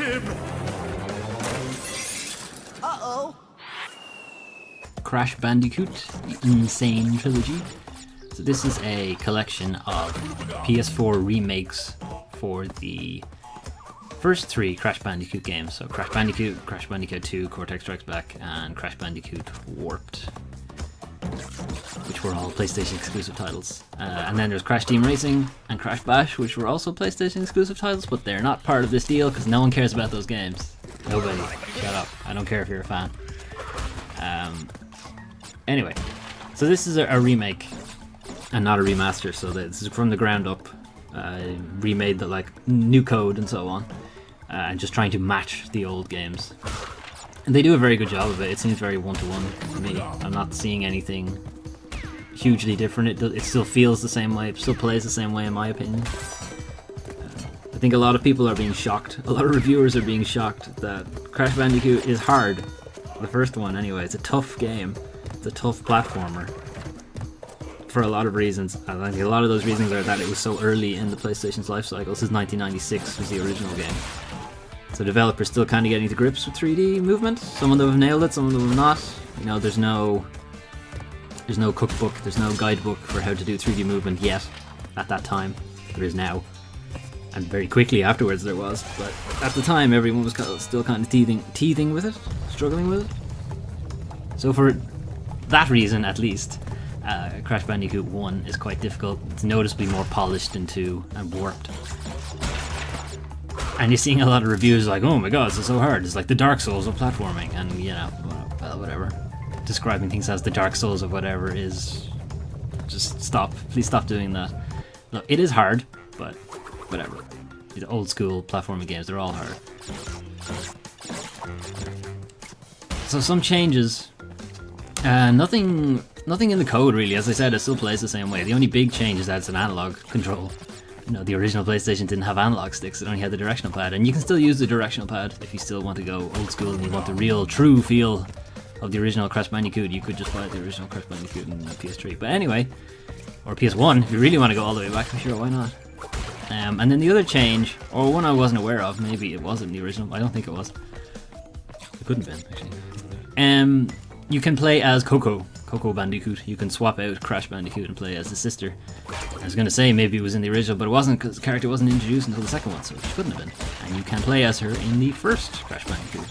him! Uh-oh. Crash Bandicoot, the Insane Trilogy. So this is a collection of PS4 remakes for the first three Crash Bandicoot games. So Crash Bandicoot 2, Cortex Strikes Back, and Crash Bandicoot Warped, which were all PlayStation exclusive titles. And then there's Crash Team Racing and Crash Bash, which were also PlayStation exclusive titles, but they're not part of this deal because no one cares about those games. Nobody. Shut up. I don't care if you're a fan. Anyway, so this is a remake and not a remaster, so this is from the ground up, remade the new code and so on, and just trying to match the old games. And they do a very good job of it. It seems very one-to-one to me. I'm not seeing anything hugely different. It still feels the same way, it still plays the same way in my opinion. I think a lot of people are being shocked, a lot of reviewers are being shocked that Crash Bandicoot is hard. The first one anyway, it's a tough game. It's a tough platformer for a lot of reasons. I think a lot of those reasons are that it was so early in the PlayStation's life cycle. This is 1996 was the original game. So developers still kind of getting to grips with 3D movement. Some of them have nailed it, some of them have not. You know, there's no cookbook, there's no guidebook for how to do 3D movement yet at that time. There is now. And very quickly afterwards there was, but at the time everyone was still kind of teething with it, struggling with it. So for that reason, at least, Crash Bandicoot 1 is quite difficult. It's noticeably more polished than 2 and warped. And you're seeing a lot of reviews like, oh my god, this is so hard. It's like the Dark Souls of platforming, and you know, well, whatever. Describing things as the Dark Souls of whatever is just stop. Please stop doing that. Look, it is hard, but whatever. These old school platforming games, they're all hard. So some changes. Nothing in the code really. As I said, it still plays the same way. The only big change is that it's an analog control. You know, the original PlayStation didn't have analog sticks, it only had the directional pad, and you can still use the directional pad if you still want to go old school and you want the real, true feel of the original Crash Bandicoot. You could just buy the original Crash Bandicoot in PS3. But anyway, or PS1, if you really want to go all the way back, sure, why not? And then the other change, or one I wasn't aware of, maybe it wasn't the original, I don't think it was. It couldn't have been, actually. You can play as Coco Bandicoot. You can swap out Crash Bandicoot and play as the sister. I was going to say maybe it was in the original, but it wasn't because the character wasn't introduced until the second one, so it couldn't have been. And you can play as her in the first Crash Bandicoot,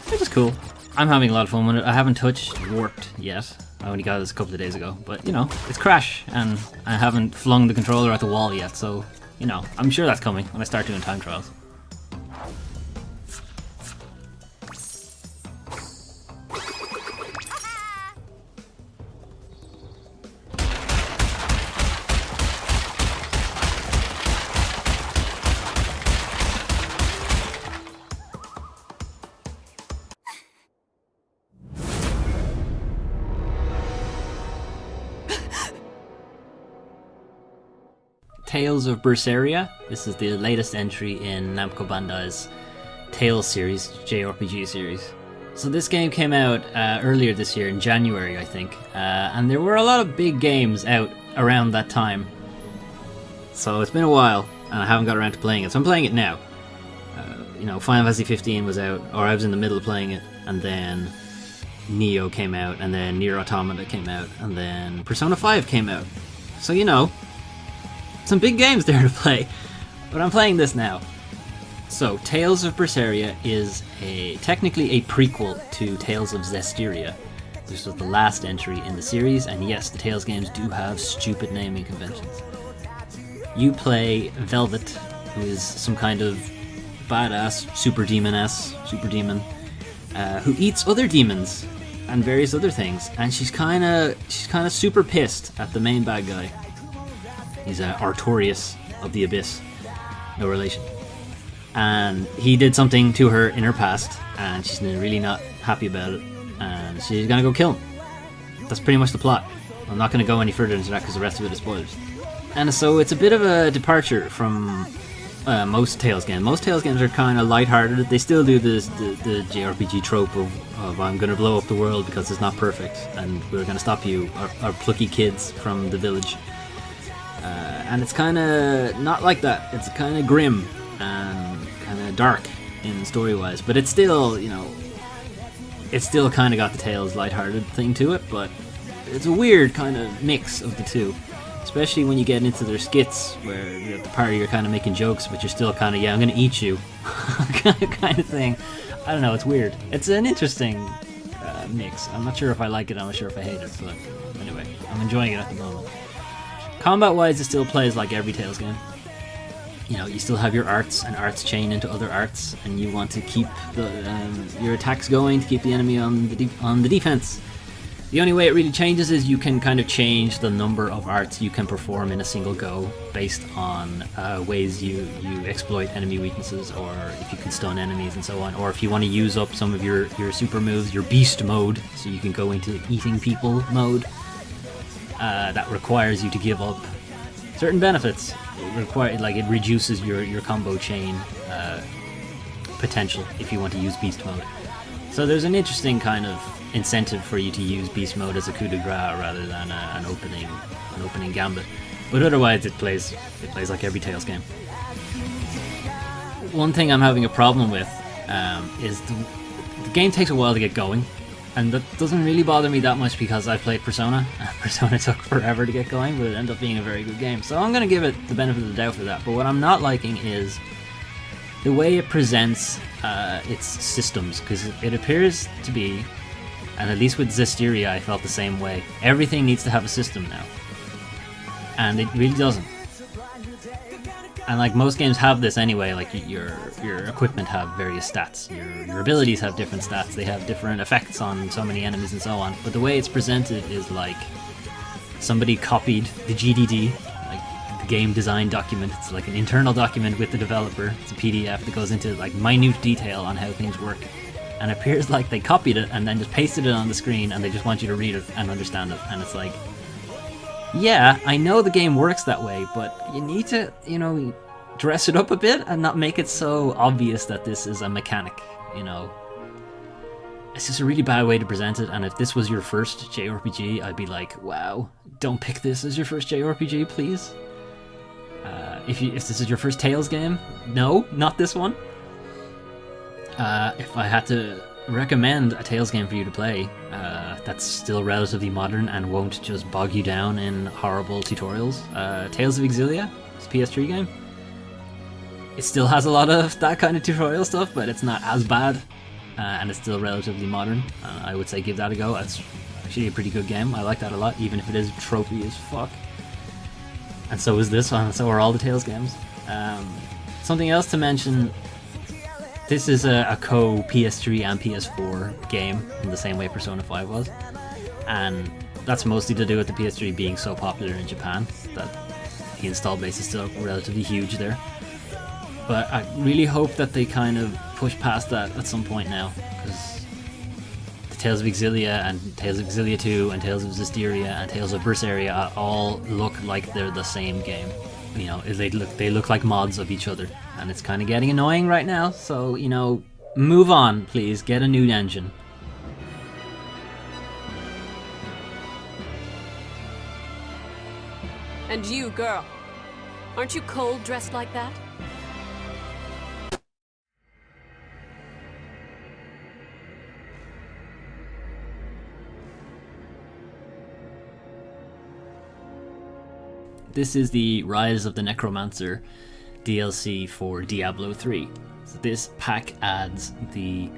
which is cool. I'm having a lot of fun with it. I haven't touched Warped yet. I only got this a couple of days ago, but you know, it's Crash, and I haven't flung the controller at the wall yet, so you know, I'm sure that's coming when I start doing time trials. Tales of Berseria. This is the latest entry in Namco Bandai's Tales series, JRPG series. So this game came out earlier this year in January, I think, and there were a lot of big games out around that time. So it's been a while, and I haven't got around to playing it, so I'm playing it now. You know, Final Fantasy 15 was out, or I was in the middle of playing it, and then Neo came out, and then Nier Automata came out, and then Persona 5 came out. So you know, some big games there to play, but I'm playing this now. So, Tales of Berseria is technically a prequel to Tales of Zestiria. This was the last entry in the series, and yes, the Tales games do have stupid naming conventions. You play Velvet, who is some kind of badass super demon, who eats other demons and various other things, and she's kind of super pissed at the main bad guy. He's Artorias of the Abyss, no relation. And he did something to her in her past, and she's really not happy about it, and she's gonna go kill him. That's pretty much the plot. I'm not gonna go any further into that because the rest of it is spoilers. And so it's a bit of a departure from most Tales games. Most Tales games are kind of lighthearted. They still do the JRPG trope of I'm gonna blow up the world because it's not perfect, and we're gonna stop you, our plucky kids from the village. And it's kind of not like that. It's kind of grim and kind of dark in story-wise, but it's still, you know, it's still kind of got the Tales lighthearted thing to it, but it's a weird kind of mix of the two, especially when you get into their skits where you know, the party you're kind of making jokes, but you're still kind of, yeah, I'm gonna eat you kind of thing. I don't know, it's weird. It's an interesting mix. I'm not sure if I like it, I'm not sure if I hate it, but anyway, I'm enjoying it at the moment. Combat-wise, it still plays like every Tales game. You know, you still have your arts, and arts chain into other arts, and you want to keep your attacks going to keep the enemy on the defense. The only way it really changes is you can kind of change the number of arts you can perform in a single go based on ways you exploit enemy weaknesses, or if you can stun enemies and so on, or if you want to use up some of your super moves, your beast mode, so you can go into eating people mode. That requires you to give up certain benefits. It reduces your combo chain potential if you want to use beast mode. So there's an interesting kind of incentive for you to use beast mode as a coup de grace rather than an opening gambit. But otherwise, it plays like every Tales game. One thing I'm having a problem with is the game takes a while to get going, and that doesn't really bother me that much because I've played Persona, and Persona took forever to get going, but it ended up being a very good game. So I'm going to give it the benefit of the doubt for that. But what I'm not liking is the way it presents its systems, because it appears to be, and at least with Zestiria I felt the same way, everything needs to have a system now. And it really doesn't. And like most games have this anyway, like your equipment have various stats, your abilities have different stats, they have different effects on so many enemies and so on, but the way it's presented is like somebody copied the GDD, like the game design document. It's like an internal document with the developer. It's a PDF that goes into like minute detail on how things work, and it appears like they copied it and then just pasted it on the screen, and they just want you to read it and understand it. And it's like, yeah, I know the game works that way, but you need to, you know, dress it up a bit and not make it so obvious that this is a mechanic, you know. It's just a really bad way to present it, and if this was your first JRPG, I'd be like, wow, don't pick this as your first JRPG, please. If this is your first Tales game, no, not this one. If I had to recommend a Tales game for you to play that's still relatively modern and won't just bog you down in horrible tutorials, Tales of Exilia, it's a PS3 game. It still has a lot of that kind of tutorial stuff, but it's not as bad, and it's still relatively modern. I would say give that a go. It's actually a pretty good game. I like that a lot, even if it is tropey as fuck. And so is this one, so are all the Tales games. Something else to mention, this is a co-PS3 and PS4 game in the same way Persona 5 was. And that's mostly to do with the PS3 being so popular in Japan that the install base is still relatively huge there. But I really hope that they kind of push past that at some point now, because the Tales of Exilia and Tales of Exilia 2 and Tales of Zestiria and Tales of Berseria all look like they're the same game. You know, they look like mods of each other, and it's kind of getting annoying right now. So, you know, move on, please. Get a new engine. And you, girl, aren't you cold dressed like that? This is the Rise of the Necromancer DLC for Diablo 3. So this pack adds the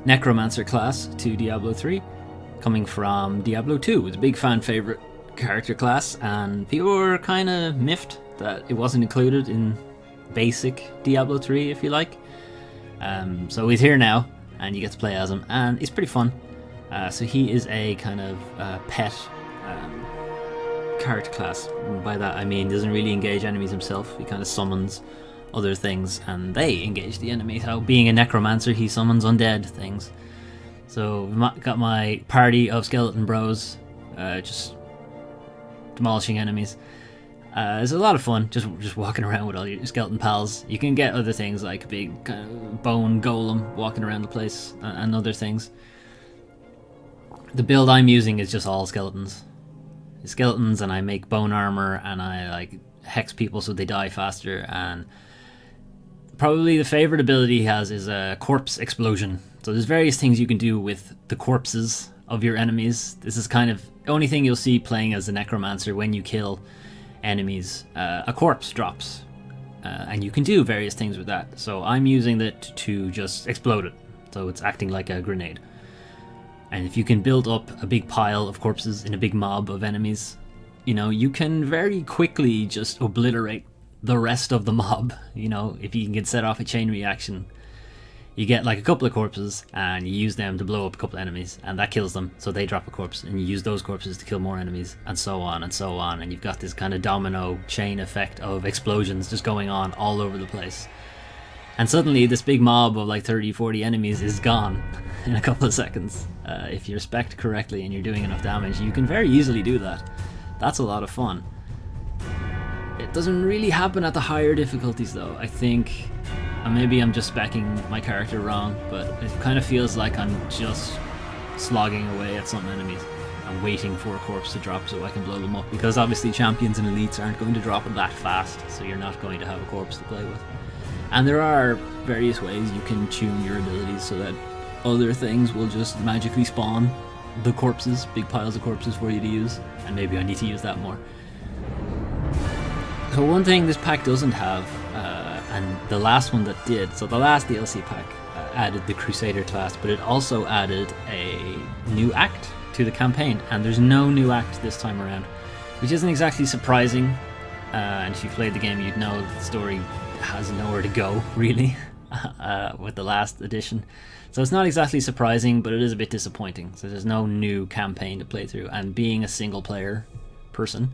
Necromancer class to Diablo 3, coming from Diablo 2. It's a big fan favorite character class, and people were kind of miffed that it wasn't included in basic Diablo 3, if you like. So he's here now, and you get to play as him, and it's pretty fun. So he is a kind of pet character class. By that I mean he doesn't really engage enemies himself. He kind of summons other things and they engage the enemy. So being a necromancer, he summons undead things. So got my party of skeleton bros just demolishing enemies. It's a lot of fun just walking around with all your skeleton pals. You can get other things like a big kind of bone golem walking around the place and other things. The build I'm using is just all skeletons, and I make bone armor and I like hex people so they die faster, and Probably the favorite ability he has is a corpse explosion. So there's various things you can do with the corpses of your enemies. This is kind of the only thing you'll see playing as a Necromancer. When you kill enemies, a corpse drops. And you can do various things with that. So I'm using it to just explode it. So it's acting like a grenade. And if you can build up a big pile of corpses in a big mob of enemies, you know, you can very quickly just obliterate the rest of the mob. You know, if you can set off a chain reaction, you get like a couple of corpses and you use them to blow up a couple of enemies, and that kills them, so they drop a corpse, and you use those corpses to kill more enemies, and so on and so on, and you've got this kind of domino chain effect of explosions just going on all over the place. And suddenly this big mob of like 30-40 enemies is gone in a couple of seconds. If you're spec'd correctly and you're doing enough damage, you can very easily do that. That's a lot of fun. It doesn't really happen at the higher difficulties though. I think maybe I'm just speccing my character wrong, but it kind of feels like I'm just slogging away at some enemies and waiting for a corpse to drop so I can blow them up, because obviously champions and elites aren't going to drop it that fast, so you're not going to have a corpse to play with. And there are various ways you can tune your abilities so that other things will just magically spawn the corpses, big piles of corpses for you to use, and maybe I need to use that more. So one thing this pack doesn't have, and the last one that did, so the last DLC pack added the Crusader class, but it also added a new act to the campaign, and there's no new act this time around, which isn't exactly surprising, and if you played the game you'd know that the story has nowhere to go, really, with the last edition. So it's not exactly surprising, but it is a bit disappointing. So there's no new campaign to play through, and being a single player person,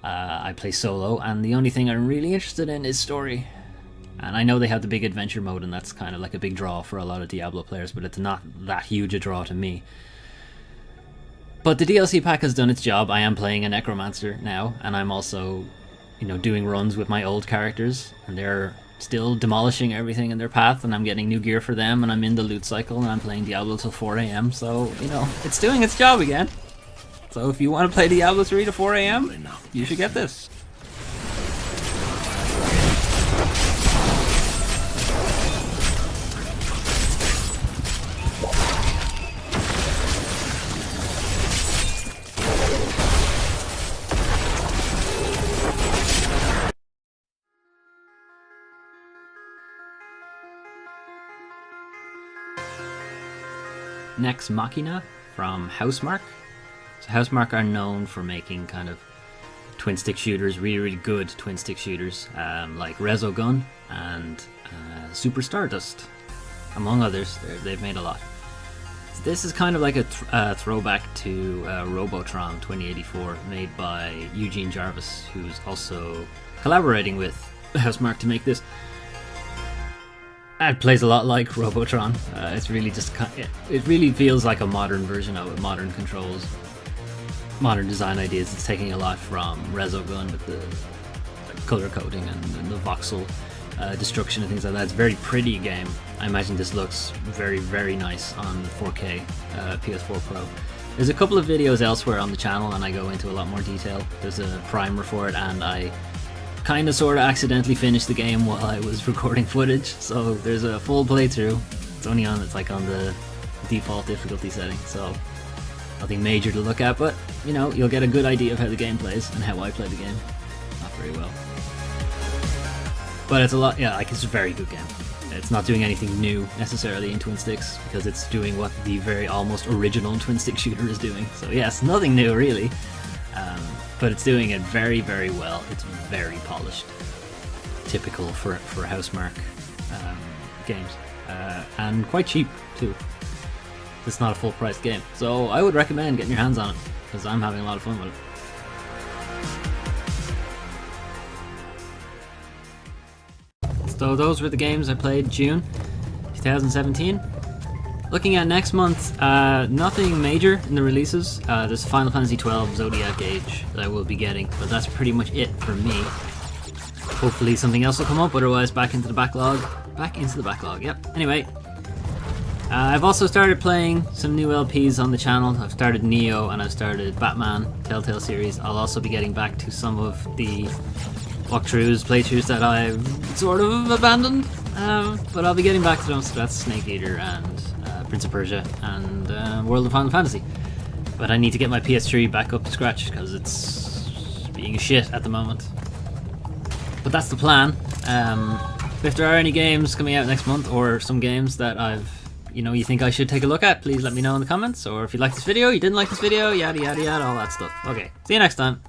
I play solo, and the only thing I'm really interested in is story. And I know they have the big adventure mode, and that's kind of like a big draw for a lot of Diablo players, but it's not that huge a draw to me. But the DLC pack has done its job. I am playing a Necromancer now, and I'm also, you know, doing runs with my old characters, and they're still demolishing everything in their path, and I'm getting new gear for them, and I'm in the loot cycle, and I'm playing Diablo till 4 AM, so, you know, it's doing its job again. So if you want to play Diablo 3 to 4 AM, you should get this. Nex Machina from Housemarque. So Housemarque are known for making kind of twin stick shooters, really, really good twin stick shooters, like Resogun and Super Stardust, among others. They've made a lot. So this is kind of like a throwback to Robotron 2084, made by Eugene Jarvis, who's also collaborating with Housemarque to make this. It plays a lot like Robotron. It's really just it really feels like a modern version of it, modern controls, modern design ideas. It's taking a lot from Resogun with the color coding and the voxel destruction and things like that. It's a very pretty game. I imagine this looks very, very nice on 4K PS4 Pro. There's a couple of videos elsewhere on the channel, and I go into a lot more detail. There's a primer for it, and I kind of sort of accidentally finished the game while I was recording footage, so there's a full playthrough. It's only on, it's like on the default difficulty setting, so nothing major to look at, but you know, you'll get a good idea of how the game plays and how I play the game. Not very well, but it's a lot, yeah, like it's a very good game. It's not doing anything new necessarily in twin sticks, because it's doing what the very almost original twin stick shooter is doing, so yes, nothing new really. But it's doing it very, very well. It's very polished, typical for Housemarque games, and quite cheap too. It's not a full-priced game, so I would recommend getting your hands on it, because I'm having a lot of fun with it. So those were the games I played June 2017. Looking at next month, nothing major in the releases. There's Final Fantasy XII Zodiac Age that I will be getting, but that's pretty much it for me. Hopefully something else will come up, otherwise back into the backlog. Back into the backlog, yep. Anyway, I've also started playing some new LPs on the channel. I've started Neo and I've started Batman Telltale series. I'll also be getting back to some of the walkthroughs, playthroughs that I've sort of abandoned. But I'll be getting back to them, so that's Snake Eater and Prince of Persia and World of Final Fantasy. But I need to get my PS3 back up to scratch because it's being shit at the moment. But that's the plan. If there are any games coming out next month, or some games that you think I should take a look at, please let me know in the comments. Or if you like this video, you didn't like this video, yada yada yada, all that stuff. Okay, see you next time.